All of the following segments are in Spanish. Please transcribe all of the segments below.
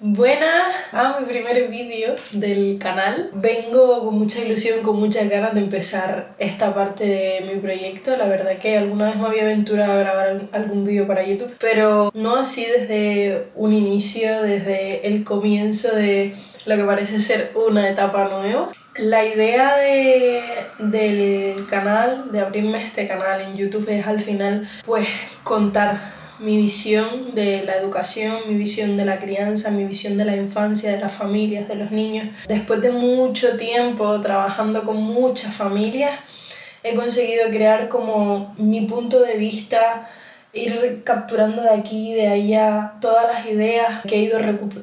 Buenas a mi primer vídeo del canal. Vengo con mucha ilusión, con muchas ganas de empezar esta parte de mi proyecto. La verdad que alguna vez me había aventurado a grabar algún vídeo para YouTube, pero no así desde un inicio, desde el comienzo de lo que parece ser una etapa nueva. La idea del canal, de abrirme este canal en YouTube, es al final pues contar mi visión de la educación, mi visión de la crianza, mi visión de la infancia, de las familias, de los niños. Después de mucho tiempo trabajando con muchas familias, he conseguido crear como mi punto de vista, ir capturando de aquí y de allá todas las ideas que he ido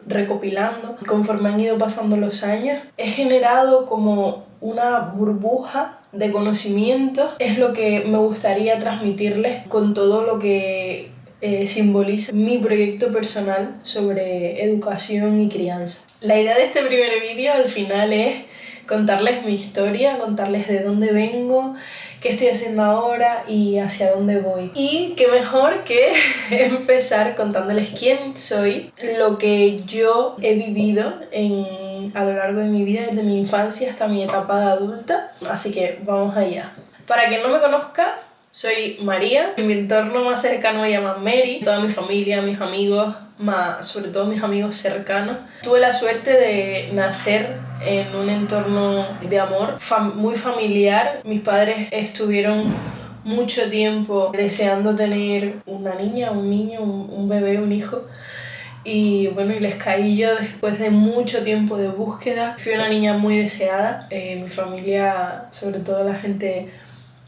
recopilando conforme han ido pasando los años. He generado como una burbuja de conocimiento, es lo que me gustaría transmitirles con todo lo que simboliza mi proyecto personal sobre educación y crianza. La idea de este primer vídeo al final es contarles mi historia, contarles de dónde vengo, qué estoy haciendo ahora y hacia dónde voy. Y qué mejor que empezar contándoles quién soy, lo que yo he vivido a lo largo de mi vida, desde mi infancia hasta mi etapa de adulta. Así que vamos allá. Para quien no me conozca, soy María. En mi entorno más cercano me llaman Mary. Toda mi familia, mis amigos, sobre todo mis amigos cercanos. Tuve la suerte de nacer en un entorno de amor muy familiar. Mis padres estuvieron mucho tiempo deseando tener una niña, un niño, un bebé, un hijo. Y bueno, y les caí yo después de mucho tiempo de búsqueda. Fui una niña muy deseada. Mi familia, sobre todo la gente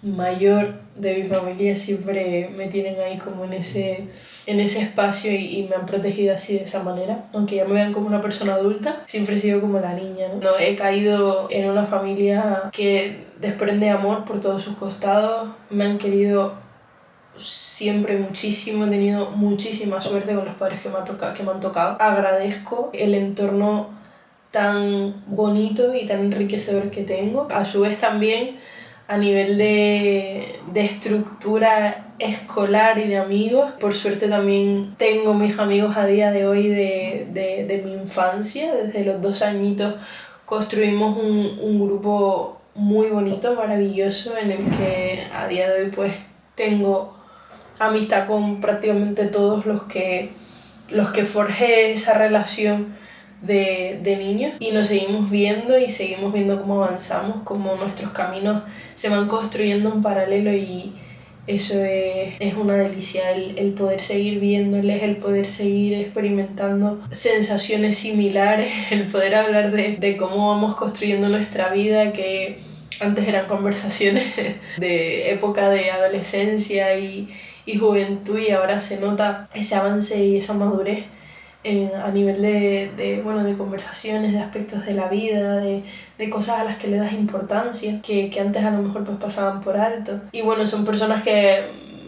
mayor de mi familia, siempre me tienen ahí como en ese espacio y me han protegido así de esa manera. Aunque ya me vean como una persona adulta, siempre he sido como la niña, ¿no? No, he caído en una familia que desprende amor por todos sus costados. Me han querido siempre muchísimo, he tenido muchísima suerte con los padres que me han tocado. Agradezco el entorno tan bonito y tan enriquecedor que tengo. A su vez también a nivel de estructura escolar y de amigos, por suerte también tengo mis amigos a día de hoy de mi infancia. Desde los 2 añitos construimos un grupo muy bonito, maravilloso, en el que a día de hoy pues tengo amistad con prácticamente todos los que forjé esa relación de niños, y nos seguimos viendo y seguimos viendo cómo avanzamos, cómo nuestros caminos se van construyendo en paralelo, y eso es una delicia, el poder seguir viéndoles, el poder seguir experimentando sensaciones similares, el poder hablar de cómo vamos construyendo nuestra vida, que antes eran conversaciones de época de adolescencia y juventud, y ahora se nota ese avance y esa madurez a nivel de conversaciones, de aspectos de la vida, de cosas a las que le das importancia, que antes a lo mejor pues pasaban por alto. Y bueno, son personas que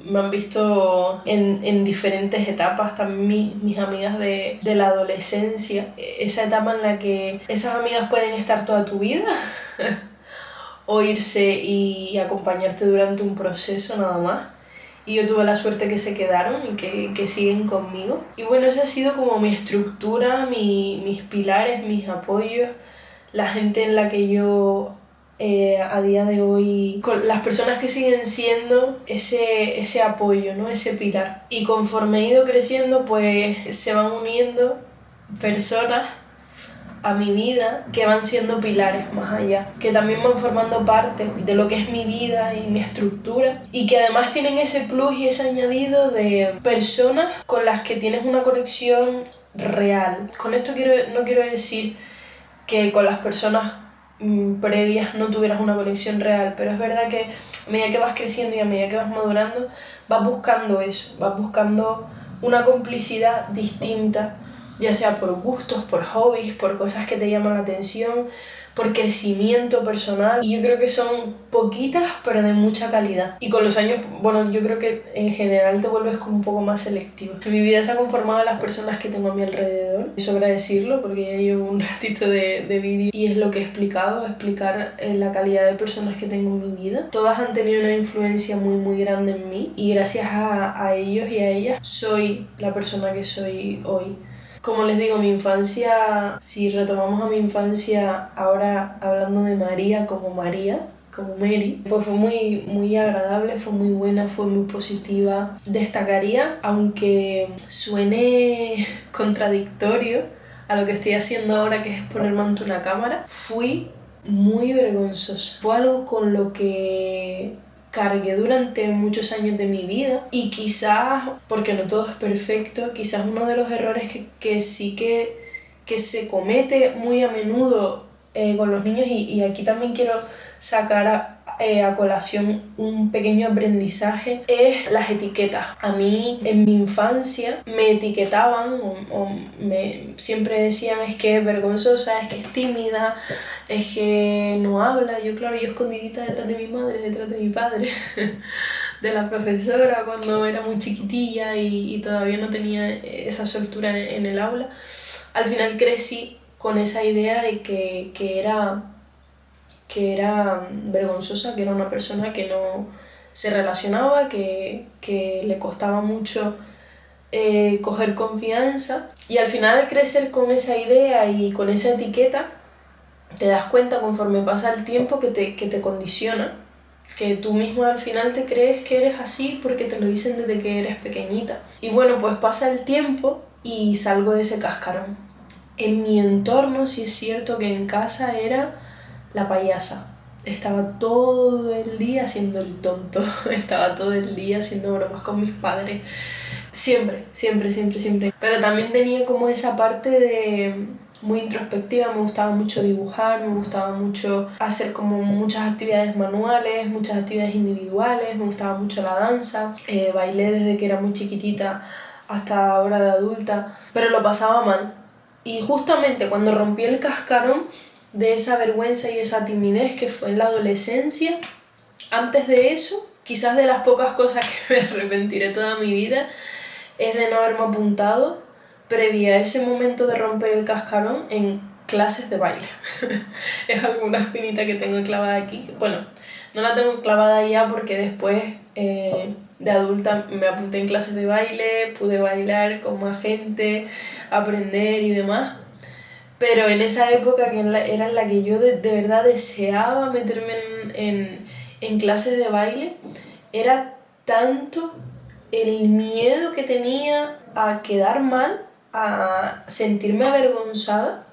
me han visto en diferentes etapas, también mis amigas de la adolescencia, esa etapa en la que esas amigas pueden estar toda tu vida o irse y acompañarte durante un proceso nada más. Y yo tuve la suerte que se quedaron y que siguen conmigo. Y bueno, esa ha sido como mi estructura, mis pilares, mis apoyos, la gente en la que yo a día de hoy, con las personas que siguen siendo ese apoyo, ¿no? Ese pilar. Y conforme he ido creciendo, pues se van uniendo personas a mi vida que van siendo pilares más allá, que también van formando parte de lo que es mi vida y mi estructura, y que además tienen ese plus y ese añadido de personas con las que tienes una conexión real. Con esto no quiero decir que con las personas previas no tuvieras una conexión real, pero es verdad que a medida que vas creciendo y a medida que vas madurando, vas buscando eso, vas buscando una complicidad distinta, ya sea por gustos, por hobbies, por cosas que te llaman la atención, por crecimiento personal. Y yo creo que son poquitas, pero de mucha calidad. Y con los años, bueno, yo creo que en general te vuelves como un poco más selectivo. Mi vida se ha conformado de las personas que tengo a mi alrededor. Y sobra decirlo, porque ya llevo un ratito de vídeo y es lo que he explicado, explicar la calidad de personas que tengo en mi vida. Todas han tenido una influencia muy, muy grande en mí, y gracias a ellos y a ellas soy la persona que soy hoy. Como les digo, mi infancia, si retomamos a mi infancia ahora hablando de María, como Mary, pues fue muy agradable, fue muy buena, fue muy positiva. Destacaría, aunque suene contradictorio a lo que estoy haciendo ahora, que es ponerme ante una cámara, fui muy vergonzosa. Fue algo con lo que cargué durante muchos años de mi vida y quizás, porque no todo es perfecto, quizás uno de los errores que sí que se comete muy a menudo con los niños, y aquí también quiero sacar a colación un pequeño aprendizaje, es las etiquetas. A mí en mi infancia me etiquetaban siempre decían es que es vergonzosa, es que es tímida, es que no habla. Yo escondidita detrás de mi madre, detrás de mi padre, de la profesora cuando era muy chiquitilla y todavía no tenía esa soltura en el aula. Al final crecí con esa idea de que era vergonzosa, que era una persona que no se relacionaba, que le costaba mucho coger confianza. Y al final, al crecer con esa idea y con esa etiqueta, te das cuenta conforme pasa el tiempo que te condiciona, que tú misma al final te crees que eres así porque te lo dicen desde que eres pequeñita. Y bueno, pues pasa el tiempo y salgo de ese cascarón. En mi entorno sí es cierto que en casa era la payasa. Estaba todo el día haciendo el tonto, estaba todo el día haciendo bromas con mis padres. Siempre. Pero también tenía como esa parte de muy introspectiva, me gustaba mucho dibujar, me gustaba mucho hacer como muchas actividades manuales, muchas actividades individuales, me gustaba mucho la danza, bailé desde que era muy chiquitita hasta ahora de adulta, pero lo pasaba mal. Y justamente cuando rompí el cascarón de esa vergüenza y esa timidez que fue en la adolescencia, antes de eso, quizás de las pocas cosas que me arrepentiré toda mi vida, es de no haberme apuntado previa a ese momento de romper el cascarón en clases de baile. Es alguna espinita que tengo clavada aquí. Bueno, no la tengo clavada ya porque después de adulta me apunté en clases de baile, pude bailar con más gente, aprender y demás. Pero en esa época que era en la que yo de verdad deseaba meterme en clases de baile, era tanto el miedo que tenía a quedar mal, a sentirme avergonzada,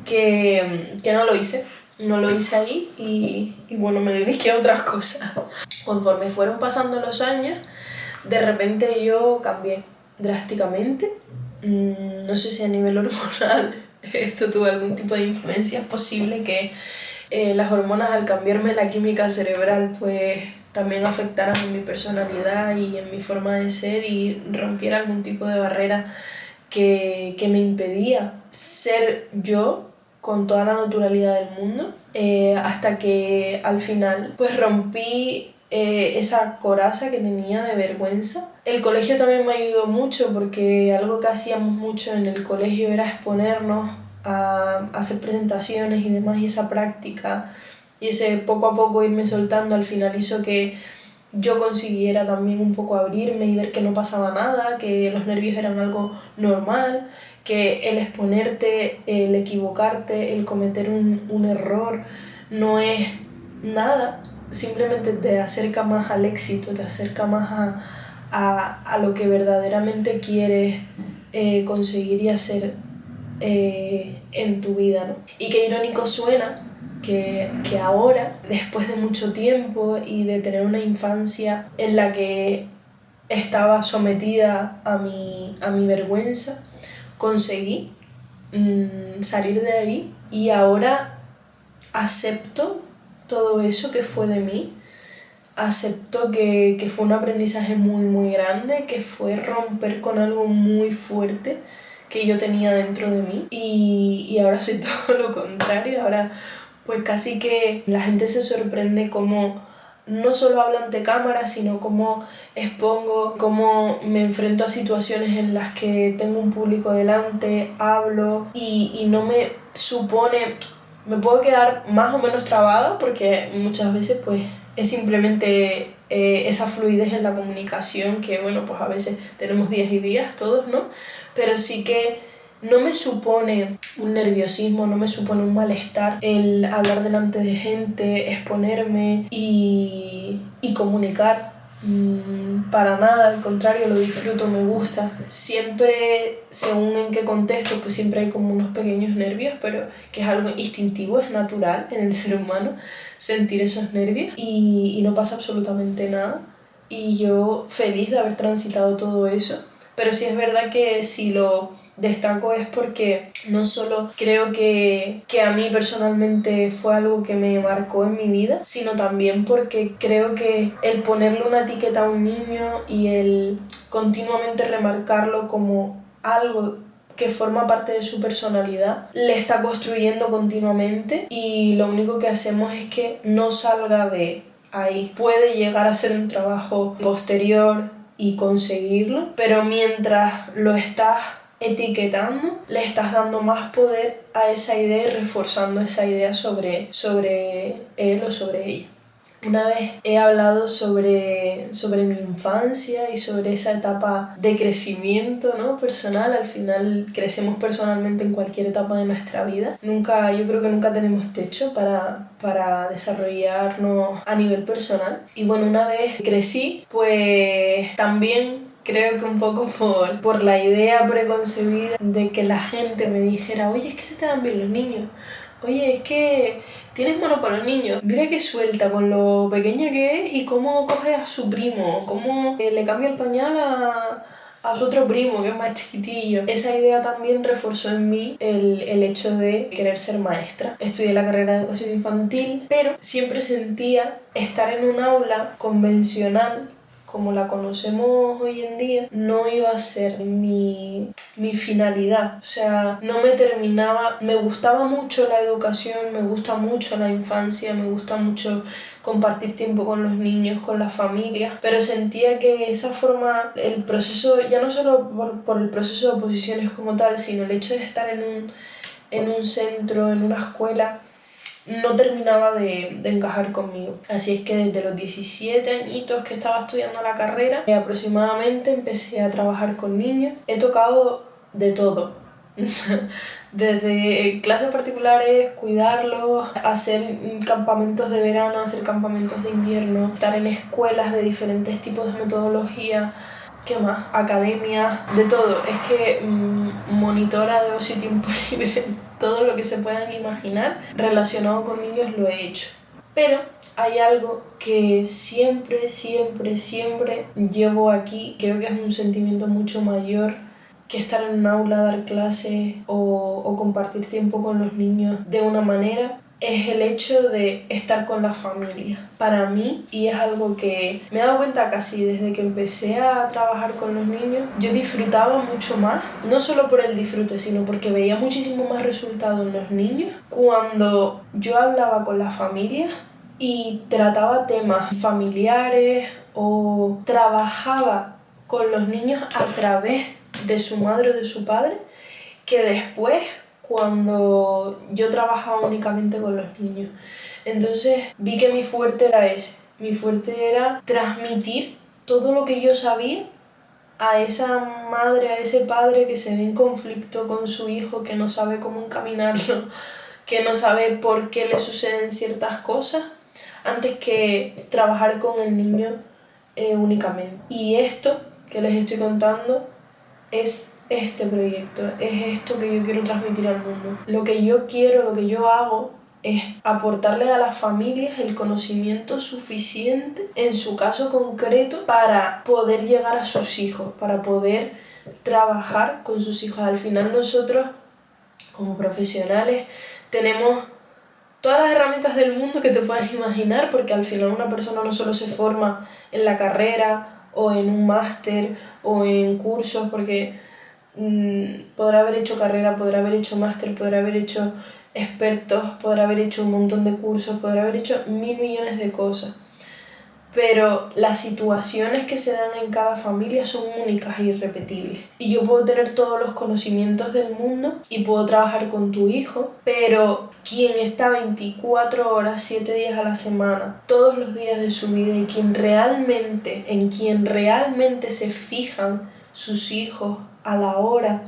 que no lo hice. No lo hice ahí y bueno, me dediqué a otras cosas. Conforme fueron pasando los años, de repente yo cambié drásticamente. No sé si a nivel hormonal esto tuvo algún tipo de influencia. Es posible que las hormonas, al cambiarme la química cerebral, pues también afectaran en mi personalidad y en mi forma de ser y rompiera algún tipo de barrera que me impedía ser yo con toda la naturalidad del mundo, hasta que al final pues rompí esa coraza que tenía de vergüenza. El colegio también me ayudó mucho porque algo que hacíamos mucho en el colegio era exponernos a hacer presentaciones y demás, y esa práctica y ese poco a poco irme soltando al final hizo que yo consiguiera también un poco abrirme y ver que no pasaba nada, que los nervios eran algo normal, que el exponerte, el equivocarte, el cometer un error no es nada, simplemente te acerca más al éxito, te acerca más a lo que verdaderamente quieres conseguir y hacer en tu vida, ¿no? Y qué irónico suena que ahora, después de mucho tiempo y de tener una infancia en la que estaba sometida a mi vergüenza, conseguí salir de ahí y ahora acepto todo eso que fue de mí, acepto que fue un aprendizaje muy grande, que fue romper con algo muy fuerte que yo tenía dentro de mí, y ahora soy todo lo contrario. Ahora pues casi que la gente se sorprende cómo no solo hablo ante cámara, sino cómo expongo, cómo me enfrento a situaciones en las que tengo un público delante, hablo y no me supone... Me puedo quedar más o menos trabada porque muchas veces pues es simplemente esa fluidez en la comunicación que, bueno, pues a veces tenemos días y días todos, ¿no? Pero sí que no me supone un nerviosismo, no me supone un malestar el hablar delante de gente, exponerme y comunicar. Para nada, al contrario, lo disfruto, me gusta. Siempre, según en qué contexto, pues siempre hay como unos pequeños nervios, pero que es algo instintivo, es natural en el ser humano sentir esos nervios y no pasa absolutamente nada. Y yo feliz de haber transitado todo eso, pero sí es verdad que si lo destaco es porque no solo creo que a mí personalmente fue algo que me marcó en mi vida, sino también porque creo que el ponerle una etiqueta a un niño y el continuamente remarcarlo como algo que forma parte de su personalidad, le está construyendo continuamente y lo único que hacemos es que no salga de ahí. Puede llegar a ser un trabajo posterior y conseguirlo, pero mientras lo estás etiquetando, le estás dando más poder a esa idea y reforzando esa idea sobre él o sobre ella. Una vez he hablado sobre mi infancia y sobre esa etapa de crecimiento, ¿no? Personal. Al final crecemos personalmente en cualquier etapa de nuestra vida. Yo creo que nunca tenemos techo para desarrollarnos a nivel personal. Y bueno, una vez crecí, pues también creo que un poco por la idea preconcebida de que la gente me dijera, oye, es que se te dan bien los niños, oye, es que tienes mano para los niños, mira qué suelta con lo pequeña que es y cómo coge a su primo, cómo le cambia el pañal a su otro primo que es más chiquitillo. Esa idea también reforzó en mí el hecho de querer ser maestra. Estudié la carrera de educación infantil, pero siempre sentía estar en un aula convencional como la conocemos hoy en día, no iba a ser mi finalidad. O sea, no me terminaba. Me gustaba mucho la educación, me gusta mucho la infancia, me gusta mucho compartir tiempo con los niños, con las familias, pero sentía que esa forma, el proceso, ya no solo por el proceso de oposiciones como tal, sino el hecho de estar en un centro, en una escuela, no terminaba de encajar conmigo. Así es que desde los 17 añitos que estaba estudiando la carrera, aproximadamente empecé a trabajar con niños. He tocado de todo. Desde clases particulares, cuidarlos, hacer campamentos de verano, hacer campamentos de invierno, estar en escuelas de diferentes tipos de metodología. ¿Qué más? Academias, de todo. Es que monitora de ocio y tiempo libre, todo lo que se puedan imaginar relacionado con niños lo he hecho. Pero hay algo que siempre, siempre, siempre llevo aquí. Creo que es un sentimiento mucho mayor que estar en un aula, dar clases o compartir tiempo con los niños de una manera. Es el hecho de estar con la familia. Para mí, y es algo que me he dado cuenta casi desde que empecé a trabajar con los niños, yo disfrutaba mucho más, no solo por el disfrute, sino porque veía muchísimo más resultado en los niños cuando yo hablaba con la familia y trataba temas familiares o trabajaba con los niños a través de su madre o de su padre, que después cuando yo trabajaba únicamente con los niños. Entonces vi que mi fuerte era ese. Mi fuerte era transmitir todo lo que yo sabía a esa madre, a ese padre que se ve en conflicto con su hijo, que no sabe cómo encaminarlo, que no sabe por qué le suceden ciertas cosas, antes que trabajar con el niño únicamente. Y esto que les estoy contando es este proyecto, es esto que yo quiero transmitir al mundo. Lo que yo quiero, lo que yo hago es aportarle a las familias el conocimiento suficiente, en su caso concreto, para poder llegar a sus hijos, para poder trabajar con sus hijos. Al final nosotros, como profesionales, tenemos todas las herramientas del mundo que te puedas imaginar, porque al final una persona no solo se forma en la carrera o en un máster o en cursos, porque podrá haber hecho carrera, podrá haber hecho máster, podrá haber hecho expertos, podrá haber hecho un montón de cursos, podrá haber hecho 1000 millones de cosas. Pero las situaciones que se dan en cada familia son únicas e irrepetibles. Y yo puedo tener todos los conocimientos del mundo y puedo trabajar con tu hijo, pero quien está 24 horas, 7 días a la semana, todos los días de su vida y en quien realmente se fijan sus hijos a la hora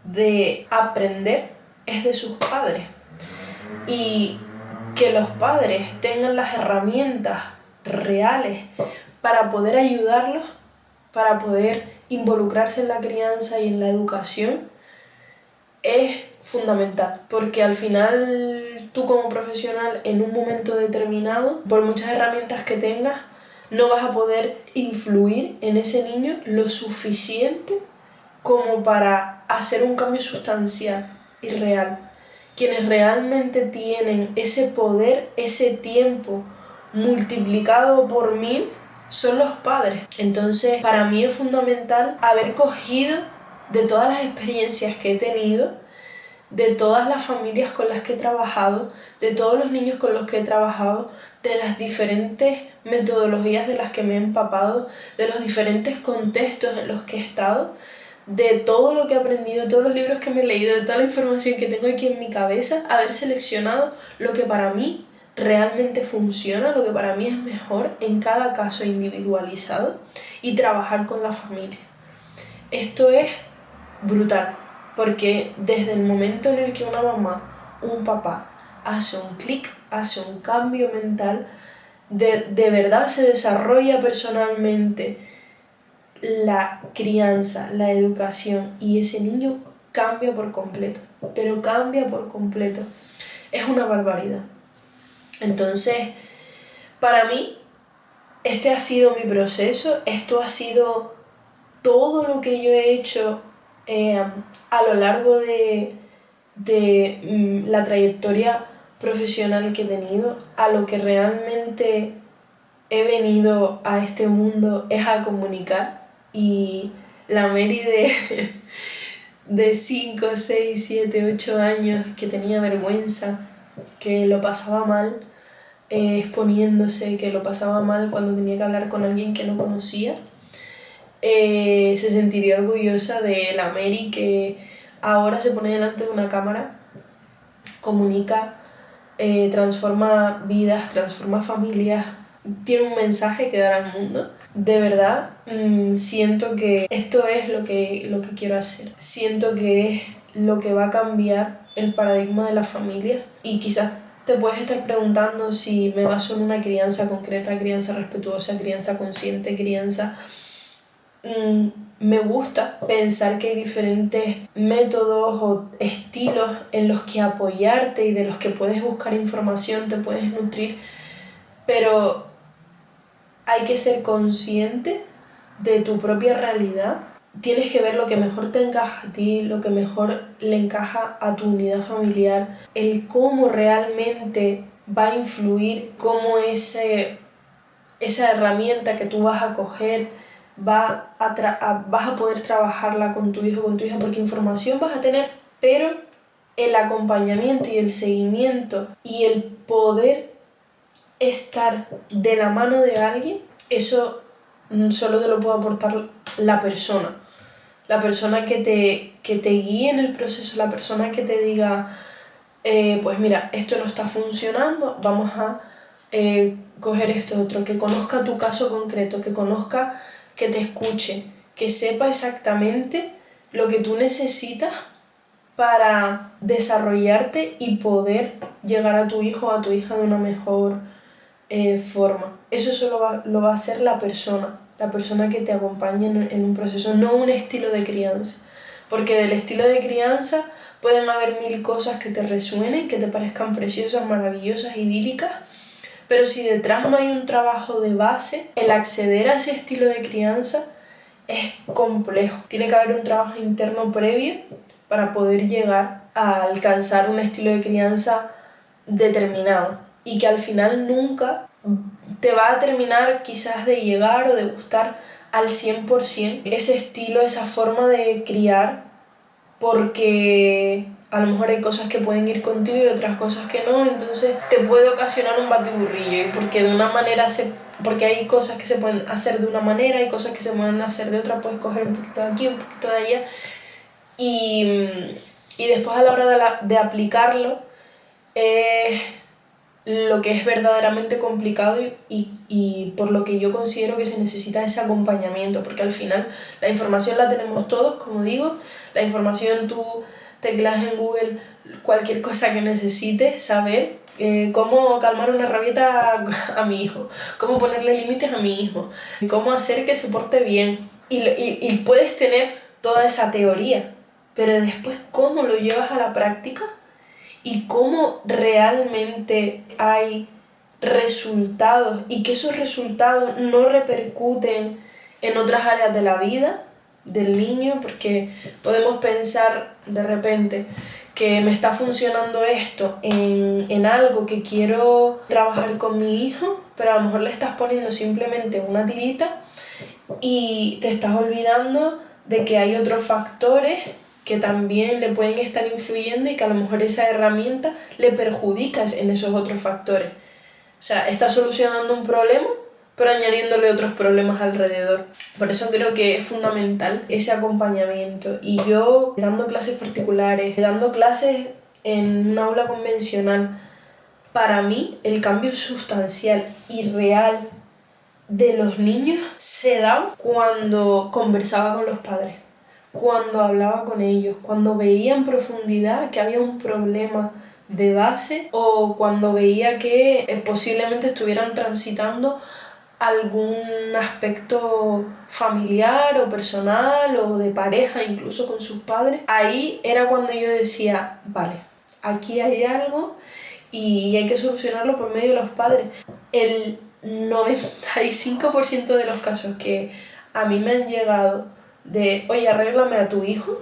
de aprender es de sus padres. Y que los padres tengan las herramientas reales para poder ayudarlos, para poder involucrarse en la crianza y en la educación, es fundamental, porque al final tú como profesional en un momento determinado, por muchas herramientas que tengas, no vas a poder influir en ese niño lo suficiente como para hacer un cambio sustancial y real. Quienes realmente tienen ese poder, ese tiempo multiplicado por 1000, son los padres. Entonces, para mí es fundamental haber cogido de todas las experiencias que he tenido, de todas las familias con las que he trabajado, de todos los niños con los que he trabajado, de las diferentes metodologías de las que me he empapado, de los diferentes contextos en los que he estado, de todo lo que he aprendido, de todos los libros que me he leído, de toda la información que tengo aquí en mi cabeza, haber seleccionado lo que para mí realmente funciona, lo que para mí es mejor en cada caso individualizado, y trabajar con la familia. Esto es brutal, porque desde el momento en el que una mamá, un papá, hace un clic, hace un cambio mental, de verdad se desarrolla personalmente la crianza, la educación, y ese niño cambia por completo, pero cambia por completo. Es una barbaridad. Entonces, para mí, este ha sido mi proceso, esto ha sido todo lo que yo he hecho a lo largo de la trayectoria profesional que he tenido. A lo que realmente he venido a este mundo es a comunicar, y la Mary de 5, 6, 7, 8 años que tenía vergüenza, que lo pasaba mal exponiéndose, que lo pasaba mal cuando tenía que hablar con alguien que no conocía, se sentiría orgullosa de la Mary que ahora se pone delante de una cámara, comunica, transforma vidas, transforma familias, tiene un mensaje que dar al mundo. De verdad, siento que esto es lo que quiero hacer. Siento que es lo que va a cambiar el paradigma de la familia. Y quizás te puedes estar preguntando si me baso en una crianza concreta, crianza respetuosa, crianza consciente, crianza... Me gusta pensar que hay diferentes métodos o estilos en los que apoyarte y de los que puedes buscar información, te puedes nutrir, pero hay que ser consciente de tu propia realidad. Tienes que ver lo que mejor te encaja a ti, lo que mejor le encaja a tu unidad familiar, el cómo realmente va a influir, cómo esa herramienta que tú vas a coger vas a poder trabajarla con tu hijo o con tu hija, porque información vas a tener, pero el acompañamiento y el seguimiento y el poder estar de la mano de alguien, eso solo te lo puede aportar la persona que te guíe en el proceso, la persona que te diga, pues mira, esto no está funcionando, vamos a coger esto otro, que conozca tu caso concreto, que conozca, que te escuche, que sepa exactamente lo que tú necesitas para desarrollarte y poder llegar a tu hijo o a tu hija de una mejor forma. Eso solo lo va a hacer la persona que te acompañe en un proceso, no un estilo de crianza. Porque del estilo de crianza pueden haber 1000 cosas que te resuenen, que te parezcan preciosas, maravillosas, idílicas, pero si detrás no hay un trabajo de base, el acceder a ese estilo de crianza es complejo. Tiene que haber un trabajo interno previo para poder llegar a alcanzar un estilo de crianza determinado, y que al final nunca te va a terminar quizás de llegar o de gustar al 100% ese estilo, esa forma de criar, porque a lo mejor hay cosas que pueden ir contigo y otras cosas que no, entonces te puede ocasionar un batiburrillo, y porque hay cosas que se pueden hacer de una manera, hay cosas que se pueden hacer de otra, puedes coger un poquito de aquí, un poquito de allá, y después a la hora de aplicarlo, lo que es verdaderamente complicado, y por lo que yo considero que se necesita ese acompañamiento, porque al final la información la tenemos todos, como digo, la información, tú teclas en Google cualquier cosa que necesites saber, cómo calmar una rabieta a mi hijo, cómo ponerle límites a mi hijo, cómo hacer que se porte bien. Y puedes tener toda esa teoría, pero después cómo lo llevas a la práctica y cómo realmente hay resultados y que esos resultados no repercuten en otras áreas de la vida del niño, porque podemos pensar de repente que me está funcionando esto en algo que quiero trabajar con mi hijo, pero a lo mejor le estás poniendo simplemente una tirita y te estás olvidando de que hay otros factores que también le pueden estar influyendo y que a lo mejor esa herramienta le perjudica en esos otros factores. O sea, estás solucionando un problema, pero añadiéndole otros problemas alrededor. Por eso creo que es fundamental ese acompañamiento. Y yo, dando clases particulares, dando clases en un aula convencional, para mí el cambio sustancial y real de los niños se da cuando conversaba con los padres, cuando hablaba con ellos, cuando veía en profundidad que había un problema de base o cuando veía que posiblemente estuvieran transitando algún aspecto familiar o personal o de pareja, incluso con sus padres. Ahí era cuando yo decía, vale, aquí hay algo y hay que solucionarlo por medio de los padres. El 95% de los casos que a mí me han llegado de, oye, arréglame a tu hijo,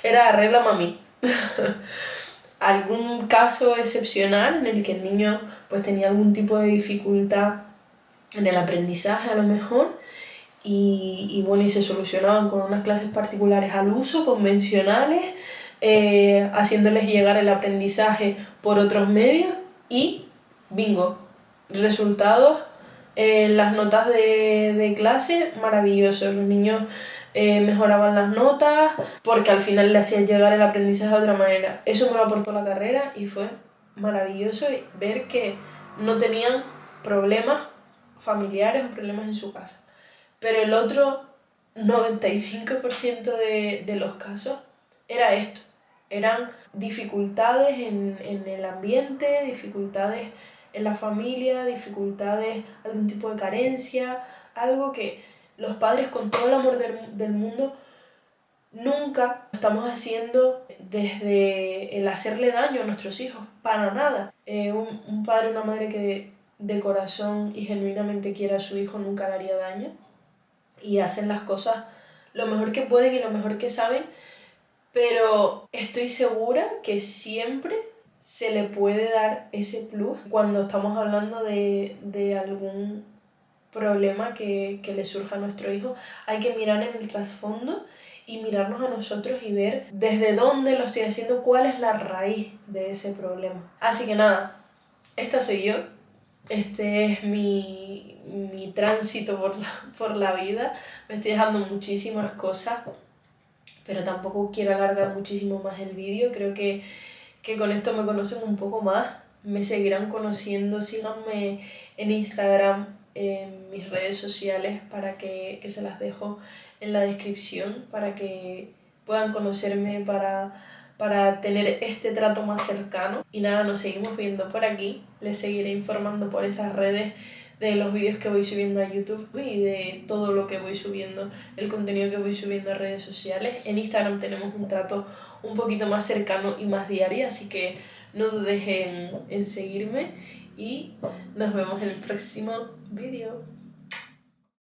era arréglame a mí. Algún caso excepcional en el que el niño pues tenía algún tipo de dificultad en el aprendizaje a lo mejor y bueno, y se solucionaban con unas clases particulares al uso, convencionales, haciéndoles llegar el aprendizaje por otros medios y bingo, resultados en las notas de clase maravillosos. Los niños mejoraban las notas porque al final le hacían llegar el aprendizaje de otra manera. Eso me lo aportó la carrera y fue maravilloso ver que no tenían problemas familiares o problemas en su casa. Pero el otro 95% de los casos era esto. Eran dificultades en el ambiente, dificultades en la familia, dificultades, algún tipo de carencia, algo que los padres con todo el amor del mundo nunca lo estamos haciendo desde el hacerle daño a nuestros hijos, para nada. Un padre o una madre que de corazón y genuinamente quiere a su hijo nunca le haría daño y hacen las cosas lo mejor que pueden y lo mejor que saben, pero estoy segura que siempre se le puede dar ese plus cuando estamos hablando de algún problema que le surja a nuestro hijo. Hay que mirar en el trasfondo y mirarnos a nosotros y ver desde dónde lo estoy haciendo, cuál es la raíz de ese problema. Así que nada, esta soy yo. Este es mi tránsito por la vida. Me estoy dejando muchísimas cosas, pero tampoco quiero alargar muchísimo más el vídeo. Creo que con esto me conocen un poco más. Me seguirán conociendo. Síganme en Instagram, en mis redes sociales, para que se las dejo en la descripción, para que puedan conocerme, para tener este trato más cercano. Y nada, nos seguimos viendo por aquí. Les seguiré informando por esas redes de los vídeos que voy subiendo a YouTube y de todo lo que voy subiendo, el contenido que voy subiendo a redes sociales. En Instagram tenemos un trato un poquito más cercano y más diario, así que no dudes en seguirme y nos vemos en el próximo vídeo.